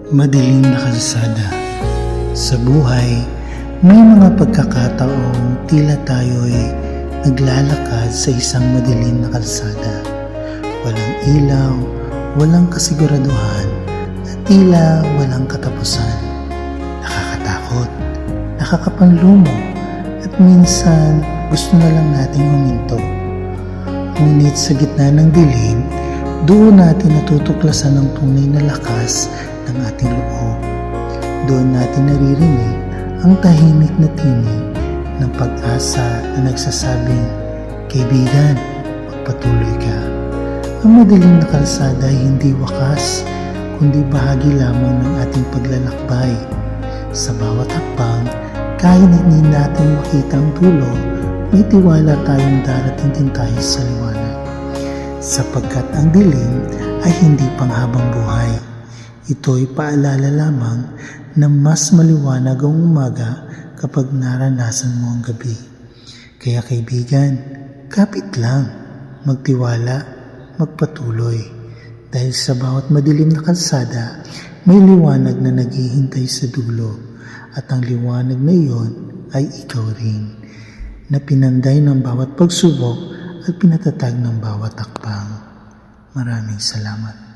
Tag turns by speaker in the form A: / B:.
A: Madilim na kalsada. Sa buhay, may mga pagkakataong tila tayo'y naglalakad sa isang madilim na kalsada. Walang ilaw, walang kasiguraduhan, at tila walang katapusan. Nakakatakot, nakakapanlumo, at minsan gusto na lang nating huminto. Ngunit sa gitna ng dilim, doon natin natutuklasan ang tunay na lakas ng ating loob. Doon natin naririnig ang tahimik na tinig ng pag-asa na nagsasabing, "Kaibigan, magpatuloy ka." Ang madilim na kalsada ay hindi wakas, kundi bahagi lamang ng ating paglalakbay. Sa bawat hakbang, kahit hindi natin makita ang dulo, may tiwala tayong darating din tayo sa liwanag. Sapagkat ang dilim ay hindi panghabang buhay. Ito'y paalala lamang na mas maliwanag ang umaga kapag naranasan mo ang gabi. Kaya kaibigan, kapit lang, magtiwala, magpatuloy. Dahil sa bawat madilim na kalsada, may liwanag na naghihintay sa dulo. At ang liwanag na iyon ay ikaw rin, na pinanday ng bawat pagsubok at pinatatag ng bawat hakbang. Maraming salamat.